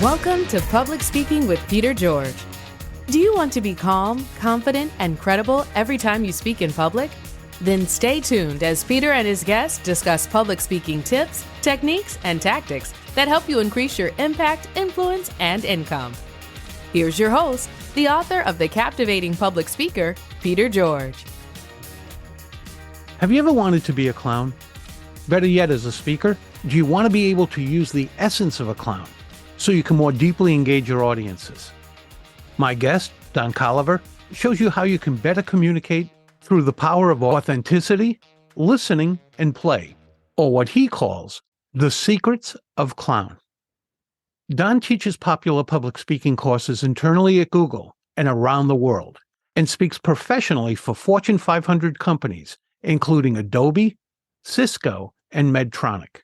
Welcome to Public Speaking with Peter George. Do you want to be calm, confident, and credible every time you speak in public? Then stay tuned as Peter and his guests discuss public speaking tips, techniques, and tactics that help you increase your impact, influence, and income. Here's your host, the author of The Captivating Public Speaker, Peter George. Have you ever wanted to be a clown? Better yet, as a speaker, do you want to be able to use the essence of a clown so you can more deeply engage your audiences? My guest, Don Colliver, shows you how you can better communicate through the power of authenticity, listening, and play, or what he calls the secrets of clown. Don teaches popular public speaking courses internally at Google and around the world, and speaks professionally for Fortune 500 companies, including Adobe, Cisco, and Medtronic.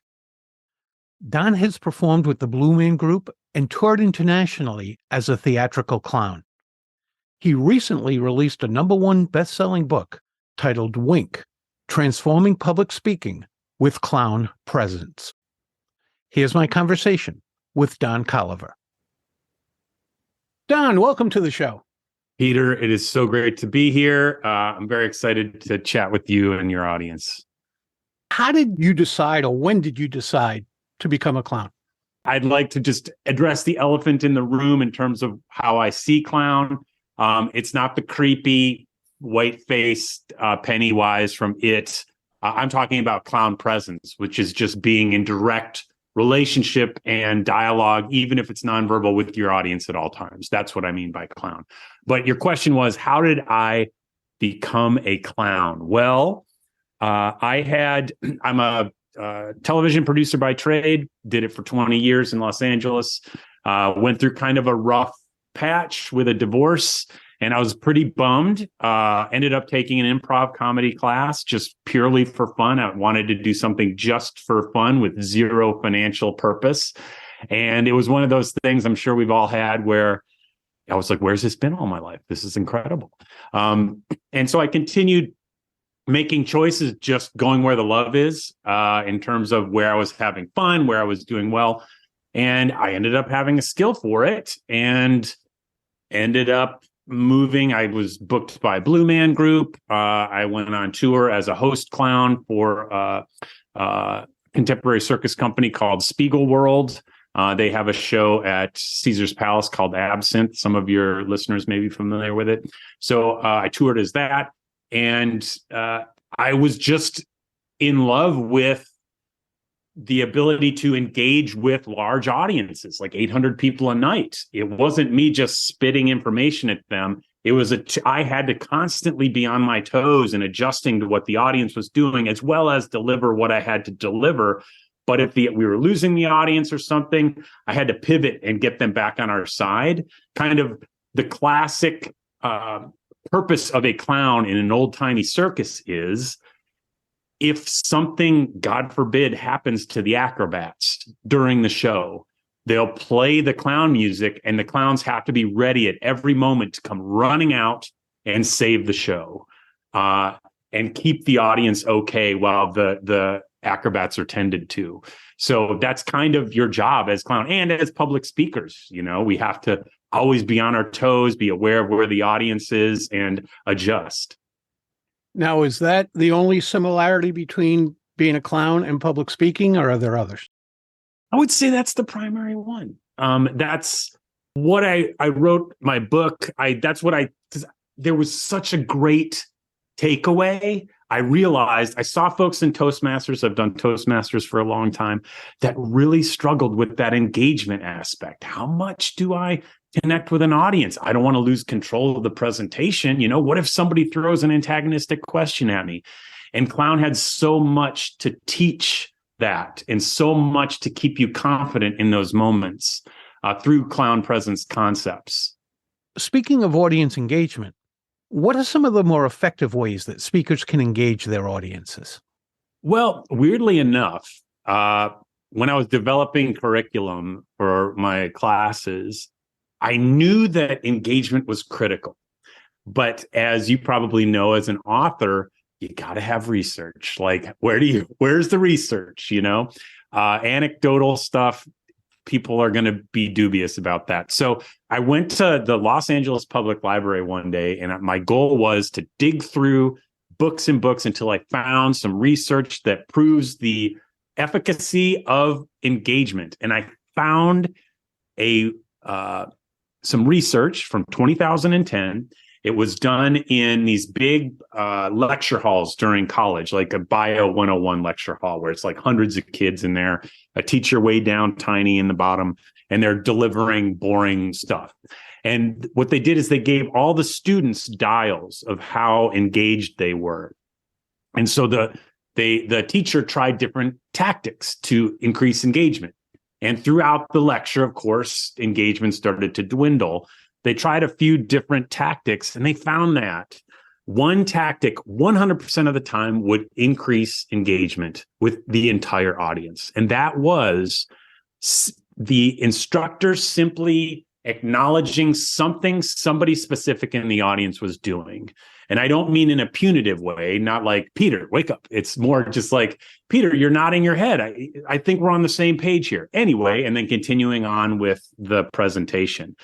Don has performed with the Blue Man Group and toured internationally as a theatrical clown. He recently released a #1 best-selling book titled Wink, Transforming Public Speaking with Clown Presence. Here's my conversation with Don Colliver. Don, welcome to the show. Peter, it is so great to be here. I'm very excited to chat with you and your audience. How did you decide, or when did you decide to become a clown? I'd like to just address the elephant in the room in terms of how I see clown. It's not the creepy, white-faced Pennywise from It. I'm talking about clown presence, which is just being in direct relationship and dialogue, even if it's nonverbal, with your audience at all times. That's what I mean by clown. But your question was, how did I become a clown? Well, I'm a television producer by trade, did it for 20 years in Los Angeles, went through kind of a rough patch with a divorce, and I was pretty bummed. Ended up taking an improv comedy class just purely for fun. I wanted to do something just for fun with zero financial purpose. And it was one of those things I'm sure we've all had where I was like, where's this been all my life? This is incredible. And so I continued making choices, just going where the love is, in terms of where I was having fun, where I was doing well. And I ended up having a skill for it and ended up moving. I was booked by Blue Man Group. I went on tour as a host clown for a contemporary circus company called Spiegel World. They have a show at Caesar's Palace called Absinthe. Some of your listeners may be familiar with it. So I toured as that. And I was just in love with the ability to engage with large audiences, like 800 people a night. It wasn't me just spitting information at them. It was I had to constantly be on my toes and adjusting to what the audience was doing, as well as deliver what I had to deliver. But if we were losing the audience or something, I had to pivot and get them back on our side. Kind of the classic purpose of a clown in an old-timey circus is, if something, God forbid, happens to the acrobats during the show, they'll play the clown music, and the clowns have to be ready at every moment to come running out and save the show, and keep the audience okay while the acrobats are tended to. So that's kind of your job as clown and as public speakers. You know, we have to always be on our toes, be aware of where the audience is, and adjust. Now, is that the only similarity between being a clown and public speaking, or are there others? I would say that's the primary one. That's what I wrote my book. Because there was such a great takeaway. I realized I saw folks in Toastmasters, I've done Toastmasters for a long time, that really struggled with that engagement aspect. How much do I connect with an audience? I don't want to lose control of the presentation. You know, what if somebody throws an antagonistic question at me? And clown had so much to teach that, and so much to keep you confident in those moments through clown presence concepts. Speaking of audience engagement, what are some of the more effective ways that speakers can engage their audiences? Well, weirdly enough, when I was developing curriculum for my classes, I knew that engagement was critical. But as you probably know, as an author, you got to have research. Like, where's the research? You know, anecdotal stuff people are going to be dubious about that. So I went to the Los Angeles Public Library one day, and my goal was to dig through books and books until I found some research that proves the efficacy of engagement. And I found some research from 2010. It was done in these big lecture halls during college, like a Bio 101 lecture hall, where it's like hundreds of kids in there, a teacher way down tiny in the bottom, and they're delivering boring stuff. And what they did is they gave all the students dials of how engaged they were. And so the teacher tried different tactics to increase engagement. And throughout the lecture, of course, engagement started to dwindle. They tried a few different tactics, and they found that one tactic 100% of the time would increase engagement with the entire audience. And that was the instructor simply acknowledging something somebody specific in the audience was doing. And I don't mean in a punitive way, not like, Peter, wake up. It's more just like, Peter, you're nodding your head. I think we're on the same page here. Anyway, and then continuing on with the presentation.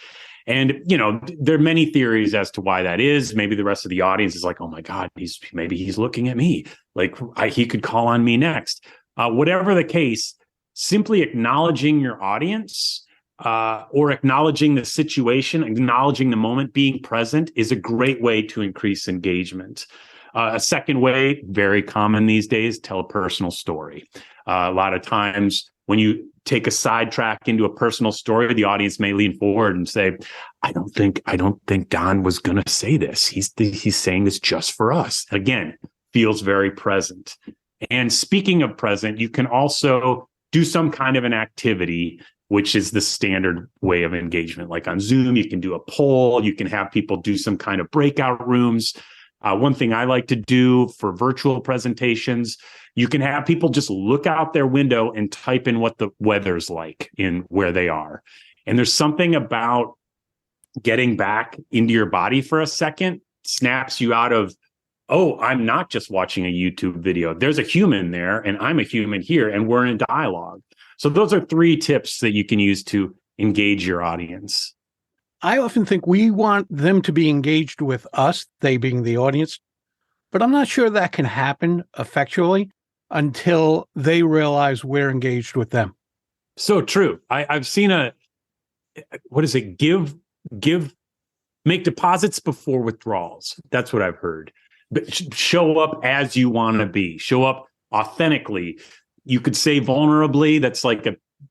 And, there are many theories as to why that is. Maybe the rest of the audience is like, oh my God, maybe he's looking at me. Like he could call on me next. Whatever the case, simply acknowledging your audience or acknowledging the situation, acknowledging the moment, being present is a great way to increase engagement. A second way, very common these days, tell a personal story. A lot of times when you take a sidetrack into a personal story, the audience may lean forward and say, I don't think Don was going to say this. He's saying this just for us. Again, feels very present. And speaking of present, you can also do some kind of an activity, which is the standard way of engagement. Like on Zoom, you can do a poll. You can have people do some kind of breakout rooms. One thing I like to do for virtual presentations, you can have people just look out their window and type in what the weather's like in where they are. And there's something about getting back into your body for a second, snaps you out of, oh, I'm not just watching a YouTube video. There's a human there and I'm a human here and we're in a dialogue. So those are 3 tips that you can use to engage your audience. I often think we want them to be engaged with us, they being the audience, but I'm not sure that can happen effectually until they realize we're engaged with them. So true. I've seen make deposits before withdrawals. That's what I've heard. But show up as you want to be. Show up authentically. You could say vulnerably. That's like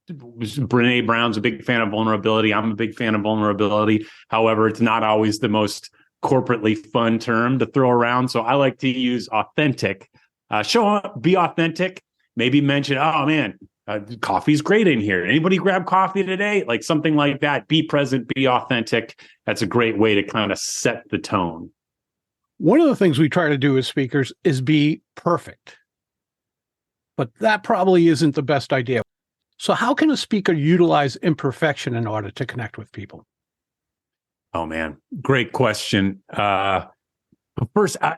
Brene Brown's a big fan of vulnerability. I'm a big fan of vulnerability. However, it's not always the most corporately fun term to throw around. So I like to use authentic. Show up, be authentic. Maybe mention, oh man, coffee's great in here. Anybody grab coffee today? Like something like that. Be present, be authentic. That's a great way to kind of set the tone. One of the things we try to do as speakers is be perfect. But that probably isn't the best idea. So how can a speaker utilize imperfection in order to connect with people? Oh, man. Great question. First, I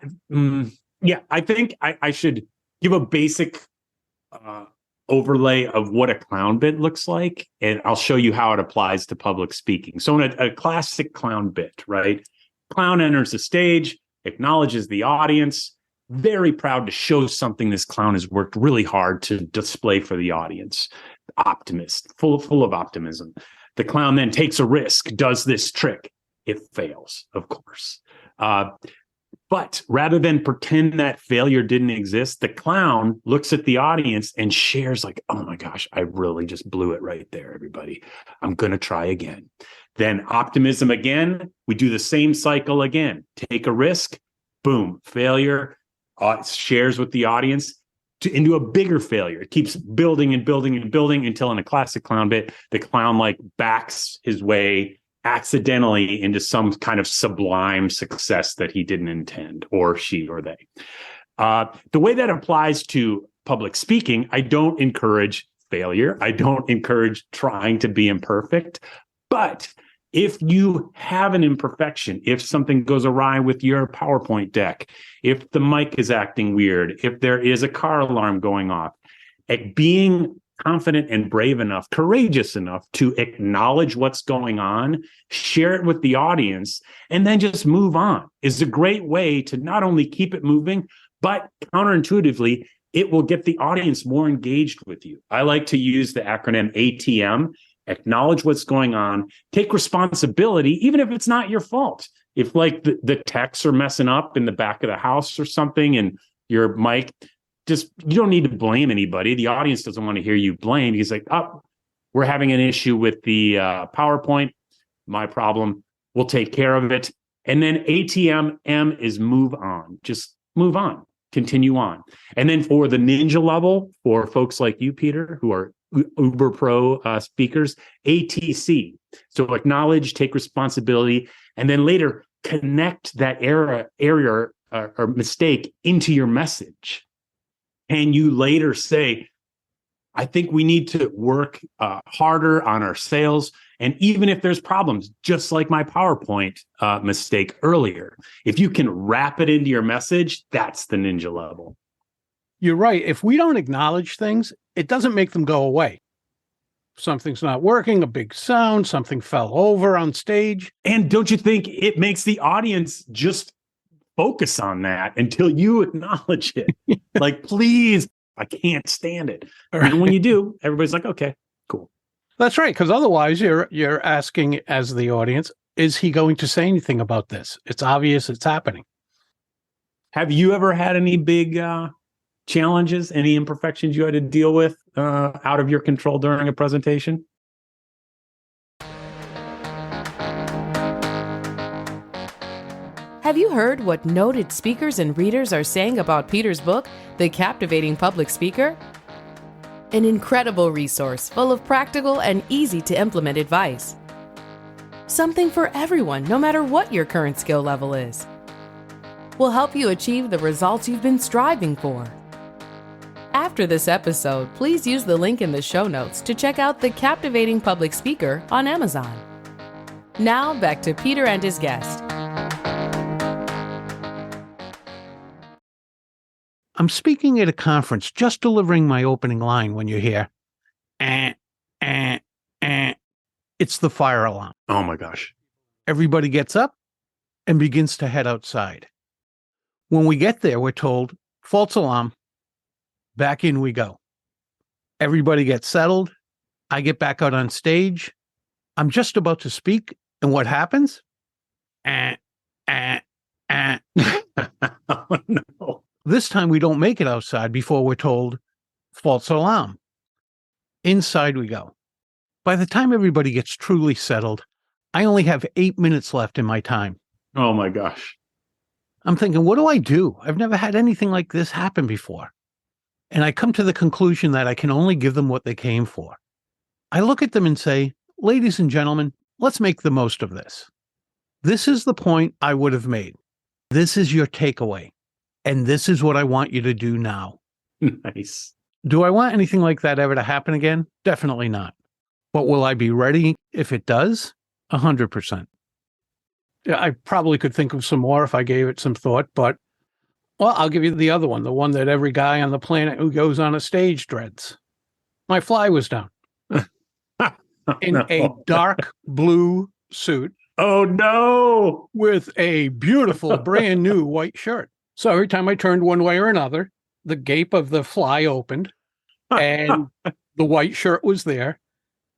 think I should give a basic overlay of what a clown bit looks like, and I'll show you how it applies to public speaking. So in a classic clown bit, right? Clown enters the stage, acknowledges the audience, very proud to show something this clown has worked really hard to display for the audience. Optimist, full of optimism. The clown then takes a risk, does this trick. It fails, of course. But rather than pretend that failure didn't exist, the clown looks at the audience and shares like, oh my gosh, I really just blew it right there, everybody. I'm going to try again. Then optimism again. We do the same cycle again. Take a risk, boom, failure, shares with the audience into a bigger failure. It keeps building and building and building until in a classic clown bit, the clown like backs his way accidentally into some kind of sublime success that he didn't intend, or she or they. The way that applies to public speaking, I don't encourage failure. I don't encourage trying to be imperfect. But if you have an imperfection, if something goes awry with your PowerPoint deck, if the mic is acting weird, if there is a car alarm going off, being confident and brave enough, courageous enough to acknowledge what's going on, share it with the audience, and then just move on is a great way to not only keep it moving, but counterintuitively, it will get the audience more engaged with you. I like to use the acronym ATM, acknowledge what's going on, take responsibility, even if it's not your fault. If like the techs are messing up in the back of the house or something and your mic, you don't need to blame anybody. The audience doesn't want to hear you blame. He's like, oh, we're having an issue with the PowerPoint. My problem. We'll take care of it. And then ATM M is move on. Just move on. Continue on. And then for the ninja level, for folks like you, Peter, who are uber pro speakers, ATC. So acknowledge, take responsibility, and then later connect that error or mistake into your message. And you later say, I think we need to work harder on our sales. And even if there's problems, just like my PowerPoint mistake earlier, if you can wrap it into your message, that's the ninja level. You're right. If we don't acknowledge things, it doesn't make them go away. Something's not working, a big sound, something fell over on stage. And don't you think it makes the audience just focus on that until you acknowledge it? Like, please, I can't stand it. And when you do, everybody's like, okay, cool. That's right. Because otherwise you're asking as the audience, is he going to say anything about this? It's obvious it's happening. Have you ever had any big challenges, any imperfections you had to deal with out of your control during a presentation? Have you heard what noted speakers and readers are saying about Peter's book, The Captivating Public Speaker? An incredible resource full of practical and easy to implement advice. Something for everyone, no matter what your current skill level is. Will help you achieve the results you've been striving for. After this episode, please use the link in the show notes to check out The Captivating Public Speaker on Amazon. Now, back to Peter and his guest. I'm speaking at a conference, just delivering my opening line when you hear, It's the fire alarm. Oh my gosh. Everybody gets up and begins to head outside. When we get there, we're told, false alarm, back in we go. Everybody gets settled. I get back out on stage. I'm just about to speak, and what happens? Oh no. This time we don't make it outside before we're told, false alarm. Inside we go. By the time everybody gets truly settled, I only have 8 minutes left in my time. Oh my gosh. I'm thinking, what do I do? I've never had anything like this happen before. And I come to the conclusion that I can only give them what they came for. I look at them and say, ladies and gentlemen, let's make the most of this. This is the point I would have made. This is your takeaway. And this is what I want you to do now. Nice. Do I want anything like that ever to happen again? Definitely not. But will I be ready if it does? 100%. Yeah, I probably could think of some more if I gave it some thought, but, well, I'll give you the other one, the one that every guy on the planet who goes on a stage dreads. My fly was down. In a dark blue suit. Oh, no. With a beautiful brand new white shirt. So every time I turned one way or another, the gape of the fly opened and the white shirt was there.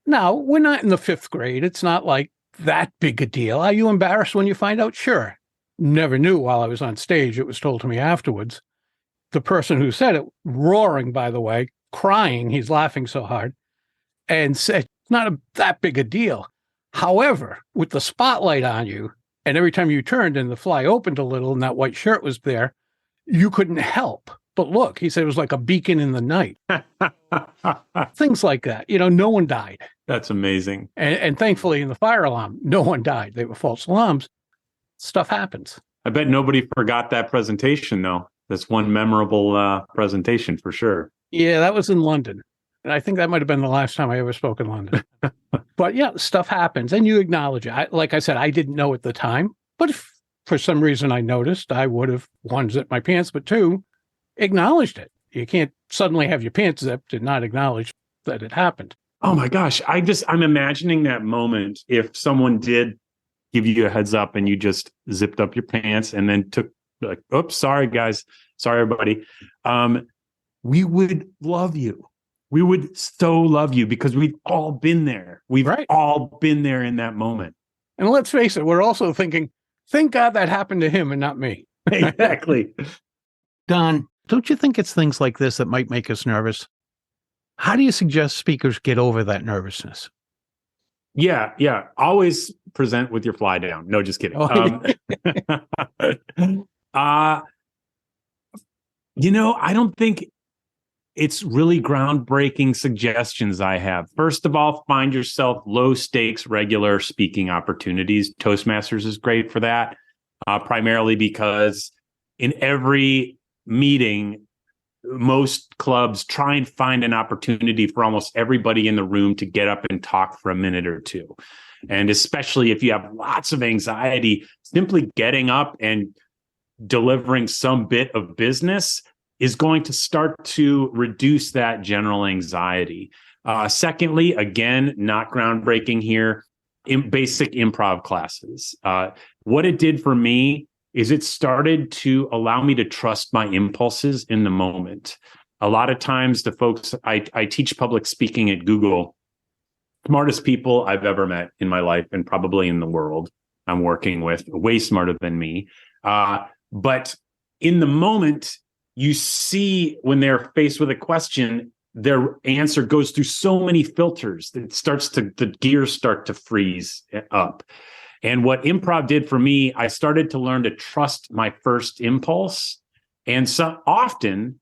Now, we're not in the 5th grade. It's not like that big a deal. Are you embarrassed when you find out? Sure. Never knew while I was on stage. It was told to me afterwards. The person who said it, roaring, by the way, crying, he's laughing so hard, and said, it's not that big a deal. However, with the spotlight on you, and every time you turned and the fly opened a little and that white shirt was there, you couldn't help but look. He said it was like a beacon in the night. Things like that. You know, no one died. That's amazing. And thankfully in the fire alarm, no one died. They were false alarms. Stuff happens. I bet nobody forgot that presentation, though. That's one memorable presentation for sure. Yeah, that was in London. And I think that might have been the last time I ever spoke in London. But yeah, stuff happens and you acknowledge it. Like I said, I didn't know at the time, but if for some reason I noticed, I would have, one, zipped my pants, but two, acknowledged it. You can't suddenly have your pants zipped and not acknowledge that it happened. Oh my gosh. I'm imagining that moment if someone did give you a heads up and you just zipped up your pants and then took like, oops, sorry guys. Sorry, everybody. We would love you. We would so love you because we've all been there. We've all been there in that moment. And let's face it, we're also thinking, thank God that happened to him and not me. Exactly. Don, don't you think it's things like this that might make us nervous? How do you suggest speakers get over that nervousness? Yeah. Always present with your fly down. No, just kidding. I don't think it's really groundbreaking suggestions I have. First of all, find yourself low stakes, regular speaking opportunities. Toastmasters is great for that, primarily because in every meeting, most clubs try and find an opportunity for almost everybody in the room to get up and talk for a minute or two. And especially if you have lots of anxiety, simply getting up and delivering some bit of business is going to start to reduce that general anxiety. Secondly, again, not groundbreaking here, in basic improv classes. What it did for me is it started to allow me to trust my impulses in the moment. A lot of times the folks, I teach public speaking at Google, smartest people I've ever met in my life and probably in the world I'm working with, way smarter than me. But in the moment, you see when they're faced with a question, their answer goes through so many filters that the gears start to freeze up. And what improv did for me, I started to learn to trust my first impulse. And so often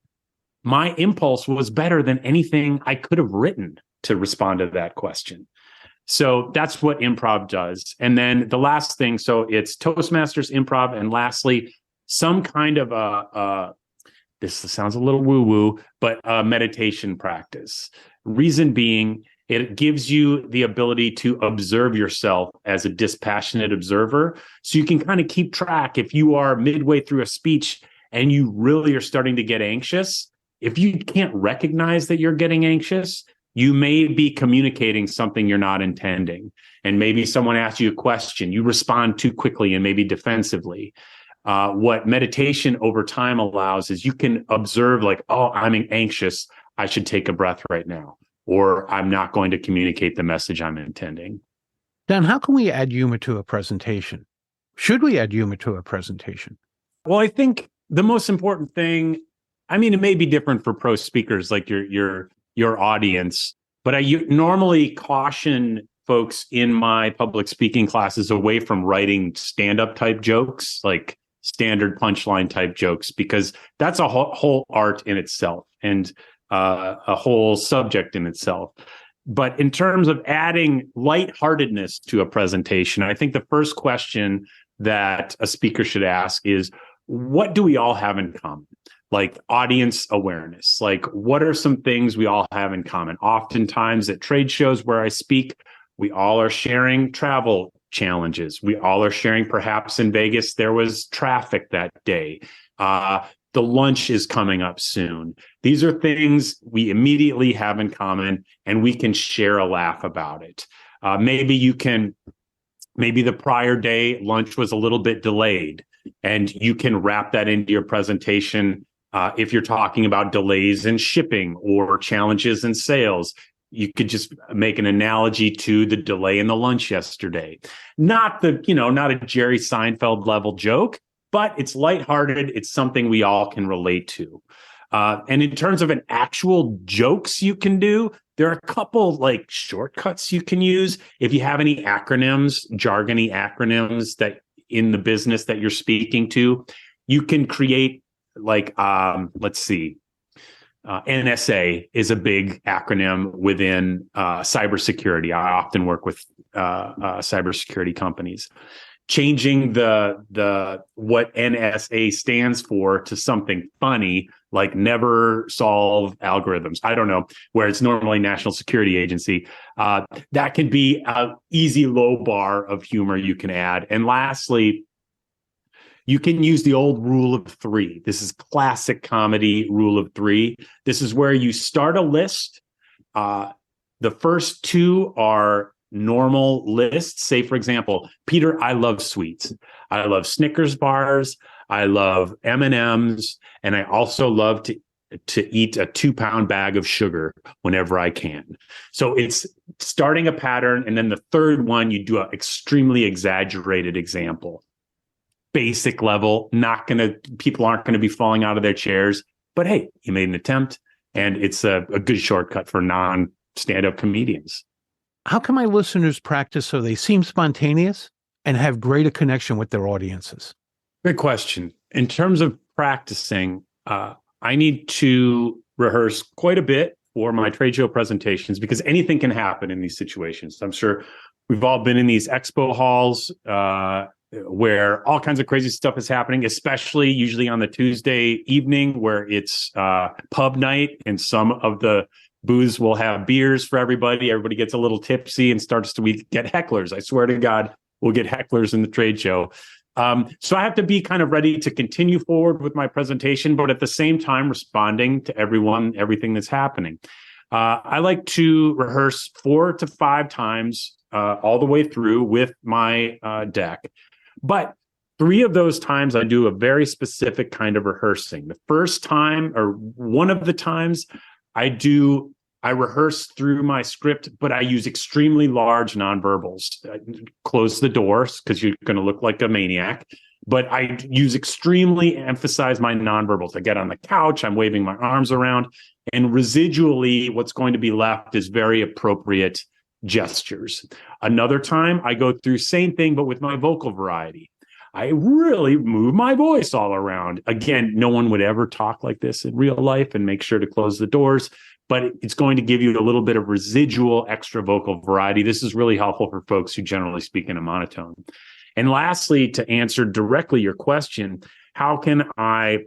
my impulse was better than anything I could have written to respond to that question. So that's what improv does. And then the last thing, so it's Toastmasters, improv, and lastly, some kind of this sounds a little woo-woo, but a meditation practice. Reason being, it gives you the ability to observe yourself as a dispassionate observer. So you can kind of keep track if you are midway through a speech and you really are starting to get anxious. If you can't recognize that you're getting anxious, you may be communicating something you're not intending. And maybe someone asks you a question, you respond too quickly and maybe defensively. What meditation over time allows is you can observe like, oh, I'm anxious. I should take a breath right now, or I'm not going to communicate the message I'm intending. Dan, how can we add humor to a presentation? Should we add humor to a presentation? Well, I think the most important thing, I mean, it may be different for pro speakers like your audience, but I normally caution folks in my public speaking classes away from writing stand-up type jokes, like standard punchline type jokes, because that's a whole art in itself and a whole subject in itself. But in terms of adding lightheartedness to a presentation, I think the first question that a speaker should ask is, what do we all have in common? Like audience awareness. Like, what are some things we all have in common? Oftentimes at trade shows where I speak, we all are sharing travel challenges. We all are sharing, perhaps in Vegas, there was traffic that day. The lunch is coming up soon. These are things we immediately have in common, and we can share a laugh about it. Maybe the prior day lunch was a little bit delayed, and you can wrap that into your presentation. If you're talking about delays in shipping or challenges in sales, you could just make an analogy to the delay in the lunch yesterday. Not a Jerry Seinfeld level joke, but it's lighthearted. It's something we all can relate to. And in terms of an actual jokes you can do, there are a couple like shortcuts you can use. If you have any acronyms, jargony acronyms that in the business that you're speaking to, you can create like, NSA is a big acronym within cybersecurity. I often work with cybersecurity companies. Changing the what NSA stands for to something funny, like never solve algorithms. I don't know, where it's normally National Security Agency. That can be an easy low bar of humor you can add. And lastly, you can use the old rule of three. This is classic comedy rule of three. This is where you start a list The first two are normal lists. Say, for example, Peter, I love sweets. I love Snickers bars. I love M&Ms. And I also love to eat a 2-pound bag of sugar whenever I can. So it's starting a pattern. And then the third one, you do an extremely exaggerated example. Basic level, people aren't going to be falling out of their chairs. But hey, you made an attempt, and it's a good shortcut for non-stand-up comedians. How can my listeners practice so they seem spontaneous and have greater connection with their audiences? Good question. In terms of practicing, I need to rehearse quite a bit for my trade show presentations because anything can happen in these situations. I'm sure we've all been in these expo halls where all kinds of crazy stuff is happening, especially usually on the Tuesday evening where it's pub night, and some of the booths will have beers for everybody. Everybody gets a little tipsy and we get hecklers. I swear to God, we'll get hecklers in the trade show. So I have to be kind of ready to continue forward with my presentation, but at the same time, responding to everything that's happening. I like to rehearse 4 to 5 times all the way through with my deck. But 3 of those times I do a very specific kind of rehearsing. The first time, or one of the times, I rehearse through my script, but I use extremely large nonverbals. Close the doors because you're going to look like a maniac. But I emphasize my nonverbals. I get on the couch, I'm waving my arms around, and residually what's going to be left is very appropriate gestures. Another time I go through same thing, but with my vocal variety. I really move my voice all around. Again, no one would ever talk like this in real life, and make sure to close the doors. But it's going to give you a little bit of residual extra vocal variety. This is really helpful for folks who generally speak in a monotone. And lastly, to answer directly your question, how can I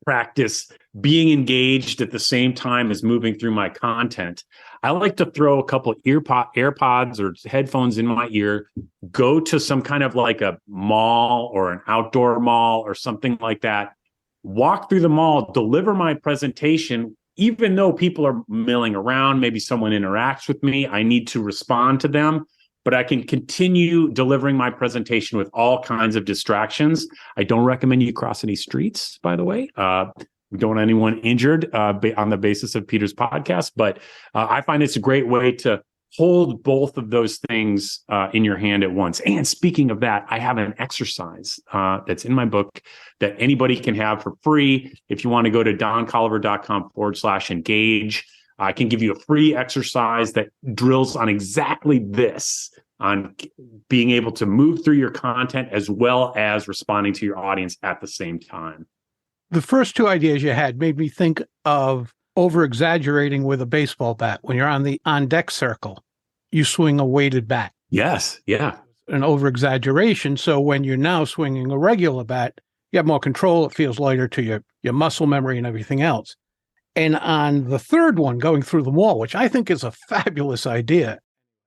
practice being engaged at the same time as moving through my content? I like to throw a couple of AirPods or headphones in my ear, go to some kind of like a mall or an outdoor mall or something like that, walk through the mall, deliver my presentation. Even though people are milling around, maybe someone interacts with me, I need to respond to them, but I can continue delivering my presentation with all kinds of distractions. I don't recommend you cross any streets, by the way. We don't want anyone injured on the basis of Peter's podcast, but I find it's a great way to hold both of those things in your hand at once. And speaking of that, I have an exercise that's in my book that anybody can have for free. If you want to go to doncolliver.com/engage, I can give you a free exercise that drills on exactly this, on being able to move through your content as well as responding to your audience at the same time. The first 2 ideas you had made me think of over-exaggerating with a baseball bat. When you're on the on-deck circle, you swing a weighted bat. Yes, yeah. An over-exaggeration. So when you're now swinging a regular bat, you have more control. It feels lighter to your muscle memory and everything else. And on the third one, going through the mall, which I think is a fabulous idea,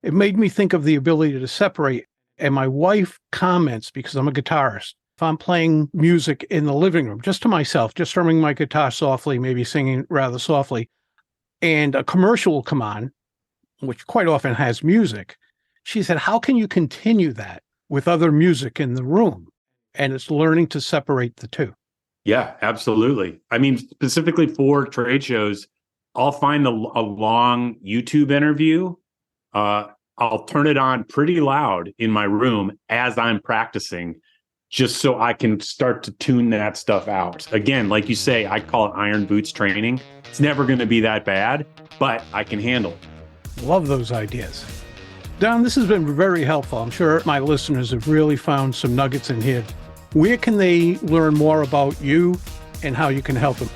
it made me think of the ability to separate. And my wife comments, because I'm a guitarist, if I'm playing music in the living room, just to myself, just strumming my guitar softly, maybe singing rather softly, and a commercial will come on, which quite often has music, she said, how can you continue that with other music in the room? And it's learning to separate the two. Yeah, absolutely. I mean, specifically for trade shows, I'll find a long YouTube interview. I'll turn it on pretty loud in my room as I'm practicing, just so I can start to tune that stuff out. Again, like you say, I call it iron boots training. It's never going to be that bad, but I can handle it. Love those ideas. Don, this has been very helpful. I'm sure my listeners have really found some nuggets in here. Where can they learn more about you and how you can help them?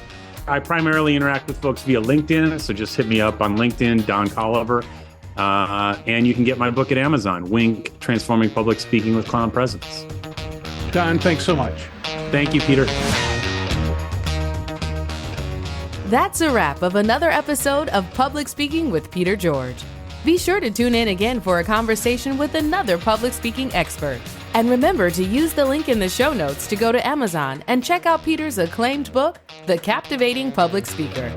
I primarily interact with folks via LinkedIn, so just hit me up on LinkedIn, Don Colliver, and you can get my book at Amazon, Wink, Transforming Public Speaking with Clown Presence. Don, thanks so much. Thank you, Peter. That's a wrap of another episode of Public Speaking with Peter George. Be sure to tune in again for a conversation with another public speaking expert. And remember to use the link in the show notes to go to Amazon and check out Peter's acclaimed book, The Captivating Public Speaker.